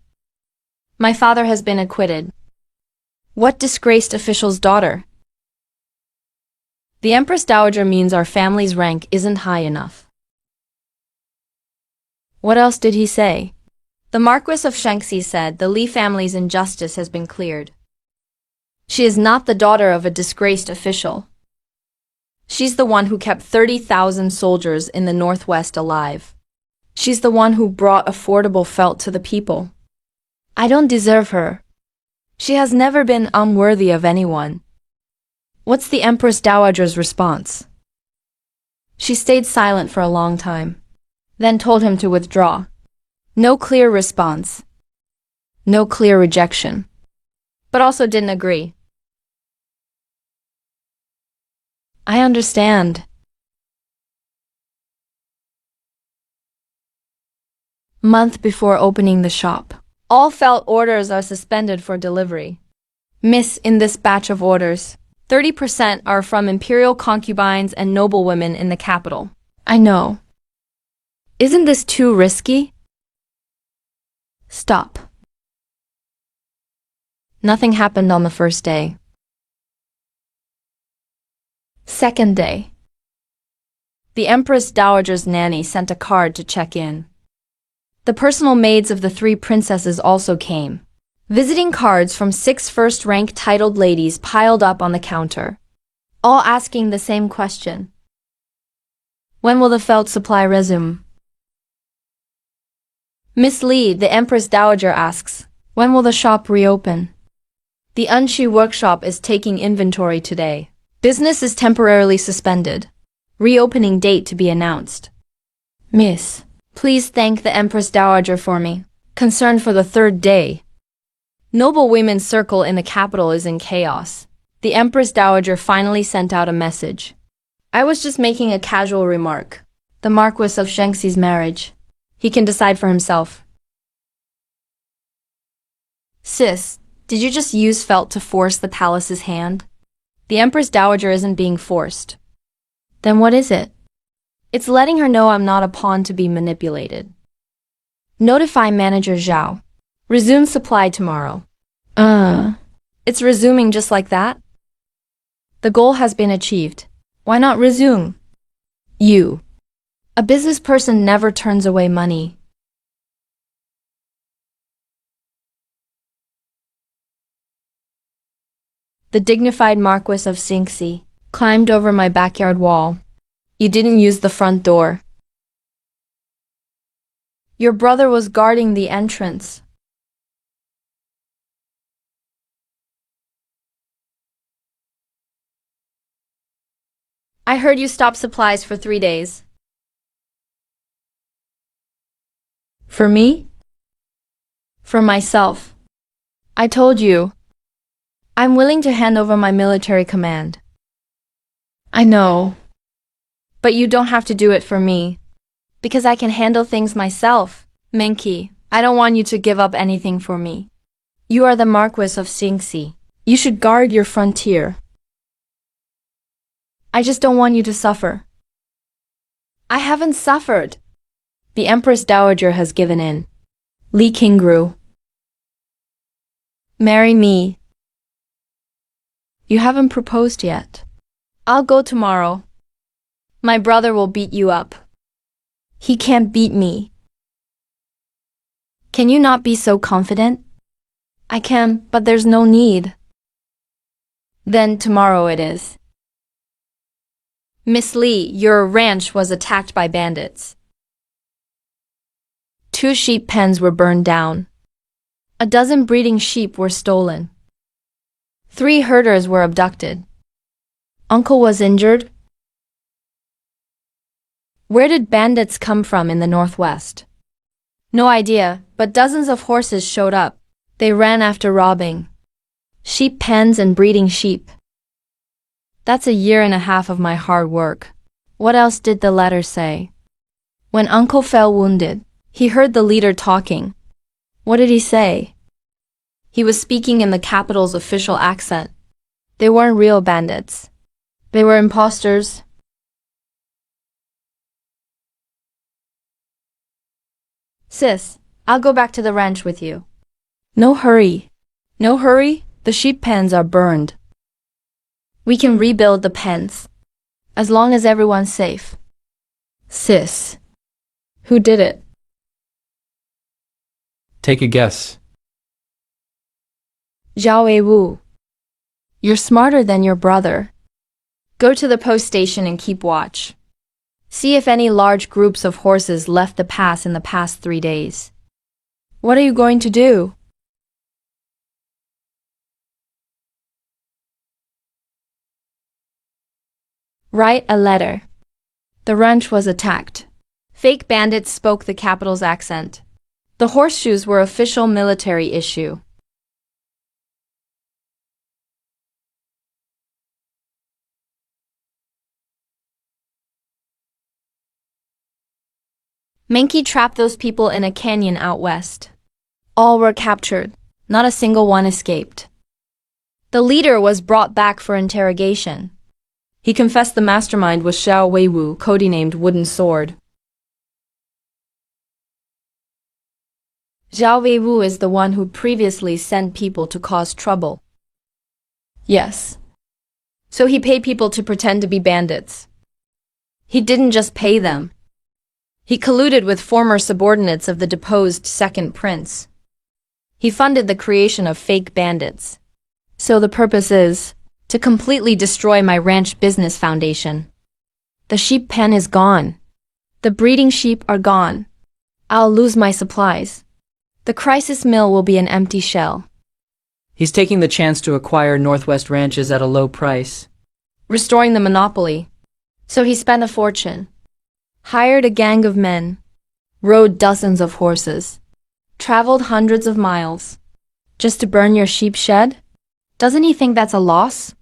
My father has been acquitted. What disgraced official's daughter? The Empress Dowager means our family's rank isn't high enough. What else did he say? The Marquis of Shaanxi said the Li family's injustice has been cleared. She is not the daughter of a disgraced official. She's the one who kept 30,000 soldiers in the Northwest alive. She's the one who brought affordable felt to the people. I don't deserve her. She has never been unworthy of anyone. What's the Empress Dowager's response? She stayed silent for a long time, then told him to withdraw. No clear response. No clear rejection. But also didn't agree. I understand. Month before opening the shop, all felt orders are suspended for delivery. Miss, in this batch of orders, 30% are from imperial concubines and noblewomen in the capital. I know. Isn't this too risky? Stop. Nothing happened on the first day. Second day. The Empress Dowager's nanny sent a card to check in. The personal maids of the 3 princesses also came. Visiting cards from 6 first-rank titled ladies piled up on the counter, all asking the same question. When will the felt supply resume? Miss Li, the Empress Dowager asks, when will the shop reopen? The Unshi workshop is taking inventory today. Business is temporarily suspended. Reopening date to be announced. Miss, please thank the Empress Dowager for me. Concerned for the 3rd day. Noble women's circle in the capital is in chaos. The Empress Dowager finally sent out a message. I was just making a casual remark. The Marquis of Shaanxi's marriage. He can decide for himself. Sis, did you just use felt to force the palace's hand? The Empress Dowager isn't being forced. Then what is it? It's letting her know I'm not a pawn to be manipulated. Notify Manager Zhao. Resume supply tomorrow. It's resuming just like that? The goal has been achieved. Why not resume? You. A business person never turns away money. The dignified Marquis of Shaanxi climbed over my backyard wall. You didn't use the front door. Your brother was guarding the entrance. I heard you stopped supplies for 3 days. For me? For myself. I told you. I'm willing to hand over my military command. I know. But you don't have to do it for me. Because I can handle things myself. Menki, I don't want you to give up anything for me. You are the Marquis of Xingxi. You should guard your frontier. I just don't want you to suffer. I haven't suffered. The Empress Dowager has given in. Li Qingru. Marry me. You haven't proposed yet. I'll go tomorrow. My brother will beat you up. He can't beat me. Can you not be so confident? I can, but there's no need. Then tomorrow it is. Miss Li, your ranch was attacked by bandits. 2 sheep pens were burned down. A dozen breeding sheep were stolen. 3 herders were abducted. Uncle was injured. Where did bandits come from in the northwest? No idea, but dozens of horses showed up. They ran after robbing sheep pens and breeding sheep. That's a year and a half of my hard work. What else did the letter say? When Uncle fell wounded, he heard the leader talking. What did he say? He was speaking in the capital's official accent. They weren't real bandits. They were imposters. Sis, I'll go back to the ranch with you. No hurry. No hurry? The sheep pens are burned. We can rebuild the pens. As long as everyone's safe. Sis. Who did it? Take a guess. Zhao Weiwu. You're smarter than your brother. Go to the post station and keep watch. See if any large groups of horses left the pass in the past 3 days. What are you going to do? Write a letter. The ranch was attacked. Fake bandits spoke the capital's accent. The horseshoes were official military issue. Menki trapped those people in a canyon out west. All were captured. Not a single one escaped. The leader was brought back for interrogation. He confessed the mastermind was Xiao Weiwu, codenamed Wooden Sword. Xiao Weiwu is the one who previously sent people to cause trouble. Yes. So he paid people to pretend to be bandits. He didn't just pay them. He colluded with former subordinates of the deposed second prince. He funded the creation of fake bandits. So the purpose is to completely destroy my ranch business foundation. The sheep pen is gone. The breeding sheep are gone. I'll lose my supplies. The crisis mill will be an empty shell. He's taking the chance to acquire Northwest ranches at a low price. Restoring the monopoly. So he spent a fortune. Hired a gang of men. Rode dozens of horses. Traveled hundreds of miles. Just to burn your sheep shed? Doesn't he think that's a loss?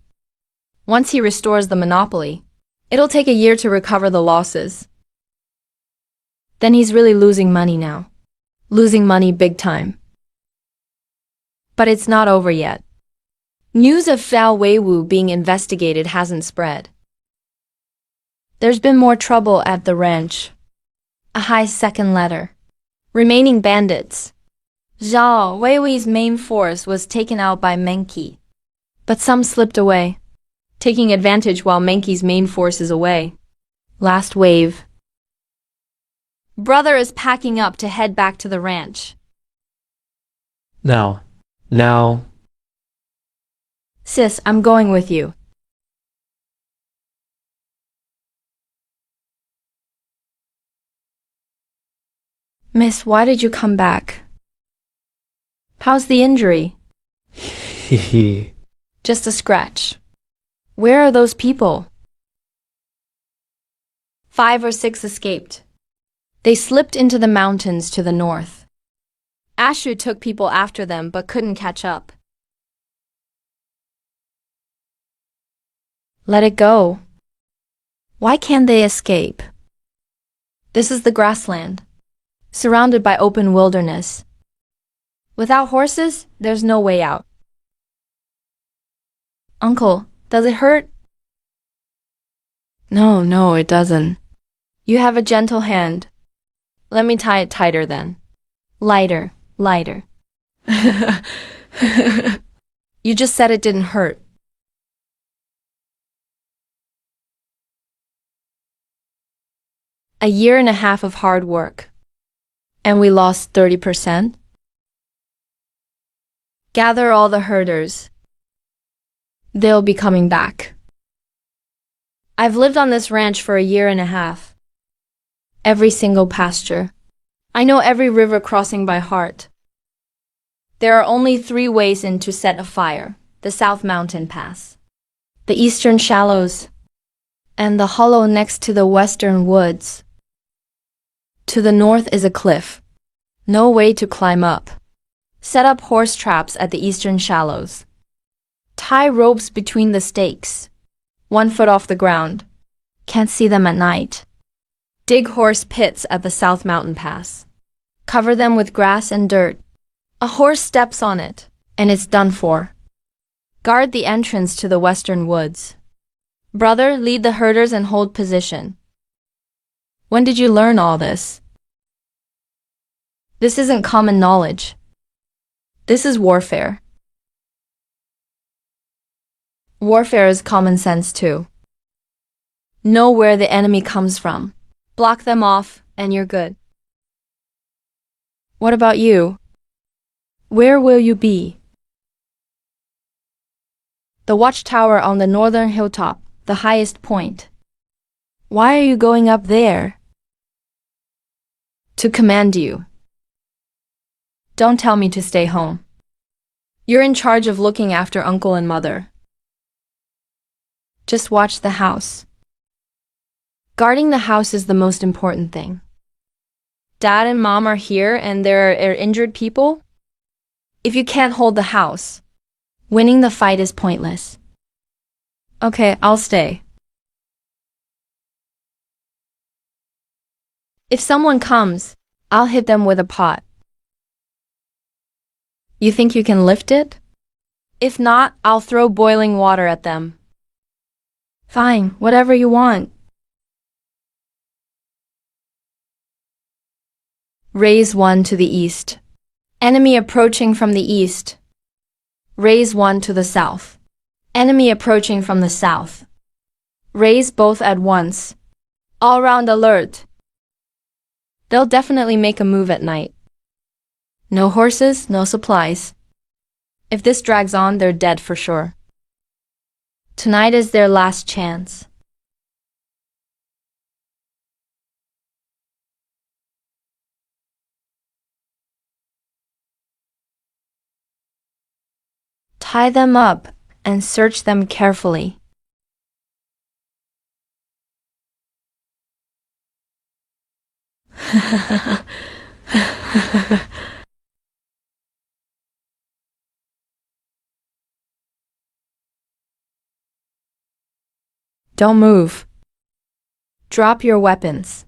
Once he restores the monopoly, it'll take a year to recover the losses. Then he's really losing money now. Losing money big time. But it's not over yet. News of Xiao Weiwu being investigated hasn't spread. There's been more trouble at the ranch. A high second letter. Remaining bandits. Zhao Weiwei's main force was taken out by Menki. But some slipped away, taking advantage while Menki's main force is away. Last wave. Brother is packing up to head back to the ranch. Now. Sis, I'm going with you. Miss, why did you come back? How's the injury? Hehe. Just a scratch. Where are those people? 5 or 6 escaped. They slipped into the mountains to the north. Ashu took people after them but couldn't catch up. Let it go. Why can't they escape? This is the grassland, surrounded by open wilderness. Without horses, there's no way out. Uncle, does it hurt? No, it doesn't. You have a gentle hand. Let me tie it tighter then. Lighter. You just said it didn't hurt. A year and a half of hard work. And we lost 30%? Gather all the herders. They'll be coming back. I've lived on this ranch for a year and a half. Every single pasture. I know every river crossing by heart. There are only 3 ways in to set a fire: the South Mountain Pass, the Eastern Shallows, and the hollow next to the Western Woods. To the north is a cliff. No way to climb up. Set up horse traps at the Eastern Shallows. Tie ropes between the stakes, 1 foot off the ground. Can't see them at night. Dig horse pits at the South Mountain Pass. Cover them with grass and dirt. A horse steps on it, and it's done for. Guard the entrance to the Western Woods. Brother, lead the herders and hold position. When did you learn all this? This isn't common knowledge. This is warfare. Warfare is common sense too. Know where the enemy comes from. Block them off, and you're good. What about you? Where will you be? The watchtower on the northern hilltop, the highest point. Why are you going up there? To command you. Don't tell me to stay home. You're in charge of looking after uncle and mother. Just watch the house. Guarding the house is the most important thing. Dad and Mom are here and there are injured people. If you can't hold the house, winning the fight is pointless. Okay, I'll stay. If someone comes, I'll hit them with a pot. You think you can lift it? If not, I'll throw boiling water at them. Fine, whatever you want. Raise 1 to the east. Enemy approaching from the east. Raise 1 to the south. Enemy approaching from the south. Raise both at once. All round alert. They'll definitely make a move at night. No horses, no supplies. If this drags on, they're dead for sure. Tonight is their last chance. Tie them up and search them carefully. Don't move. Drop your weapons.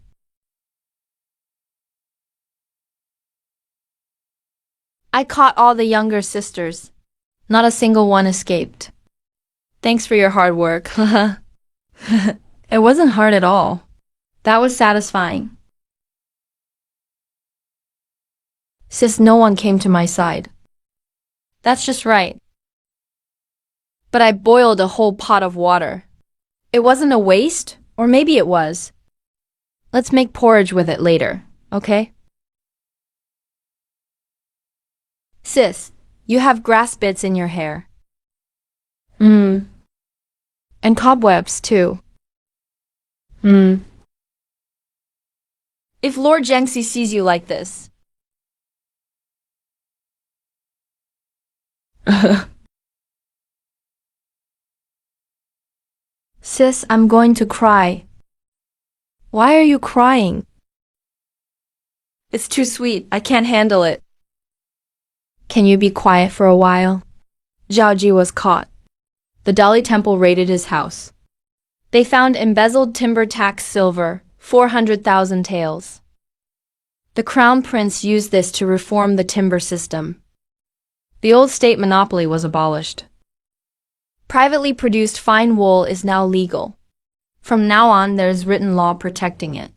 I caught all the younger sisters. Not a single one escaped. Thanks for your hard work. It wasn't hard at all. That was satisfying. Sis, no one came to my side. That's just right. But I boiled a whole pot of water. It wasn't a waste, or maybe it was. Let's make porridge with it later, okay? Sis, you have grass bits in your hair. And cobwebs, too. If Lord Jiangxi sees you like this. Sis, I'm going to cry. Why are you crying? It's too sweet. I can't handle it. Can you be quiet for a while? Zhao Ji was caught. The Dali Temple raided his house. They found embezzled timber tax silver, 400,000 taels. The crown prince used this to reform the timber system. The old state monopoly was abolished. Privately produced fine wool is now legal. From now on, there is written law protecting it.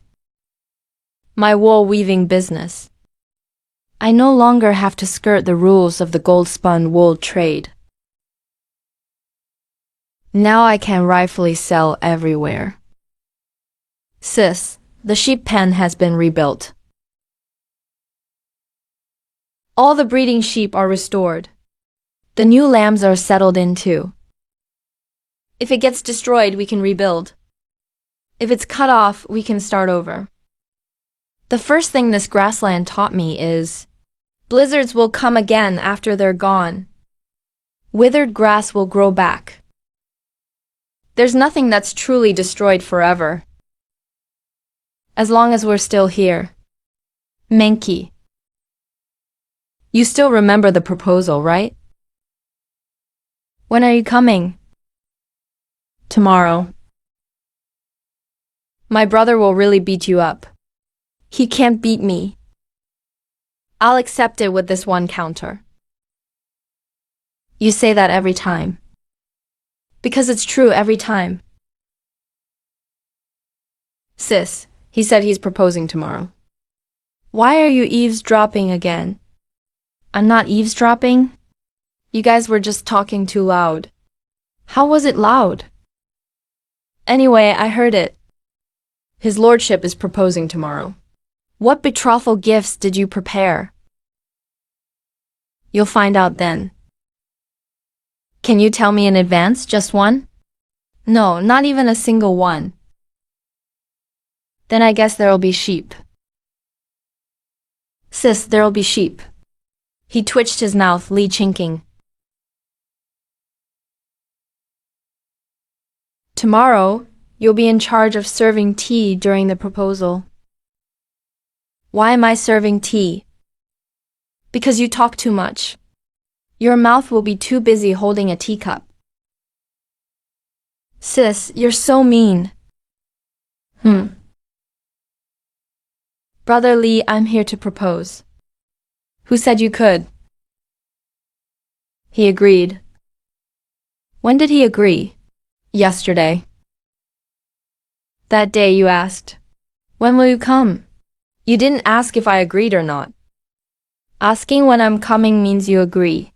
My wool weaving business. I no longer have to skirt the rules of the gold-spun wool trade. Now I can rightfully sell everywhere. Sis, the sheep pen has been rebuilt. All the breeding sheep are restored. The new lambs are settled in too. If it gets destroyed, we can rebuild. If it's cut off, we can start over. The first thing this grassland taught me is, blizzards will come again after they're gone. Withered grass will grow back. There's nothing that's truly destroyed forever. As long as we're still here. Menki. You still remember the proposal, right? When are you coming? Tomorrow. My brother will really beat you up. He can't beat me. I'll accept it with this one counter. You say that every time. Because it's true every time. Sis, he said he's proposing tomorrow. Why are you eavesdropping again? I'm not eavesdropping. You guys were just talking too loud. How was it loud? Anyway, I heard it. His lordship is proposing tomorrow. What betrothal gifts did you prepare? You'll find out then. Can you tell me in advance, just one? No, not even a single one. Then I guess there'll be sheep. Sis, there'll be sheep. He twitched his mouth, Li chinking. Tomorrow, you'll be in charge of serving tea during the proposal. Why am I serving tea? Because you talk too much. Your mouth will be too busy holding a teacup. Sis, you're so mean. Brother Li, I'm here to propose. Who said you could? He agreed. When did he agree? Yesterday. That day you asked, when will you come? You didn't ask if I agreed or not. Asking when I'm coming means you agree.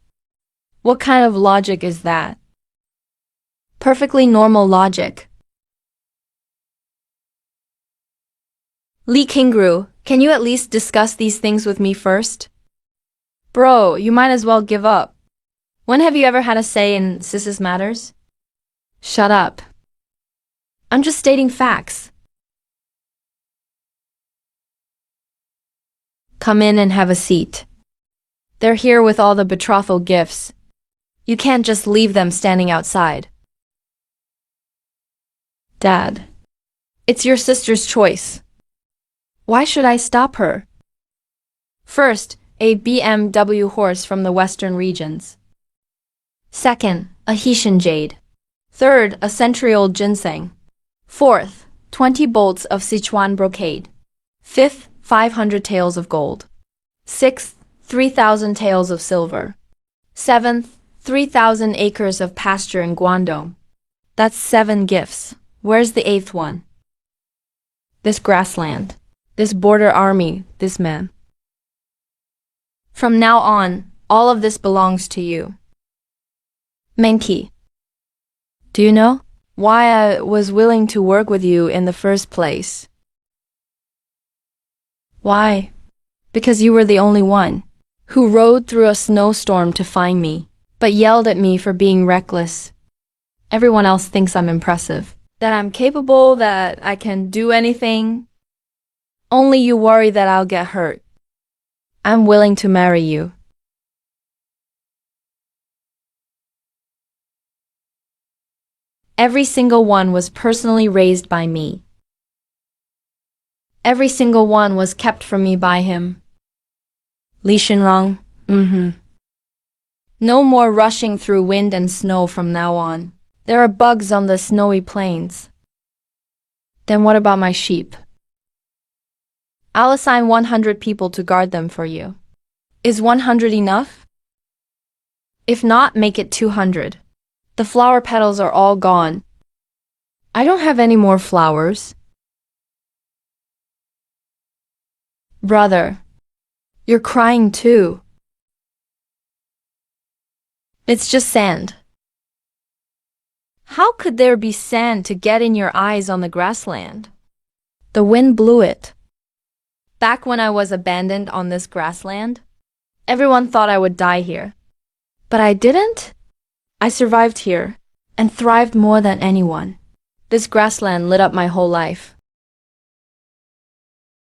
What kind of logic is that? Perfectly normal logic. Li Qingru, can you at least discuss these things with me first? Bro, you might as well give up. When have you ever had a say in Sis's matters? Shut up. I'm just stating facts. Come in and have a seat. They're here with all the betrothal gifts. You can't just leave them standing outside. Dad, it's your sister's choice. Why should I stop her? First, a BMW horse from the western regions. Second, a Haitian jade. Third, a century-old ginseng. Fourth, 20 bolts of Sichuan brocade. Fifth, 500 taels of gold. Sixth, 3,000 taels of silver. Seventh, 3,000 acres of pasture in Guangdong. That's 7 gifts. Where's the 8th one? This grassland. This border army, this man. From now on, all of this belongs to you. Menki. Do you know why I was willing to work with you in the first place? Why? Because you were the only one who rode through a snowstorm to find me, but yelled at me for being reckless. Everyone else thinks I'm impressive, that I'm capable, that I can do anything. Only you worry that I'll get hurt. I'm willing to marry you. Every single one was personally raised by me. Every single one was kept from me by him. Li Shinrong, No more rushing through wind and snow from now on. There are bugs on the snowy plains. Then what about my sheep? I'll assign 100 people to guard them for you. Is 100 enough? If not, make it 200. The flower petals are all gone. I don't have any more flowers. Brother, you're crying too. It's just sand. How could there be sand to get in your eyes on the grassland? The wind blew it. Back when I was abandoned on this grassland, everyone thought I would die here. But I didn't. I survived here and thrived more than anyone. This grassland lit up my whole life.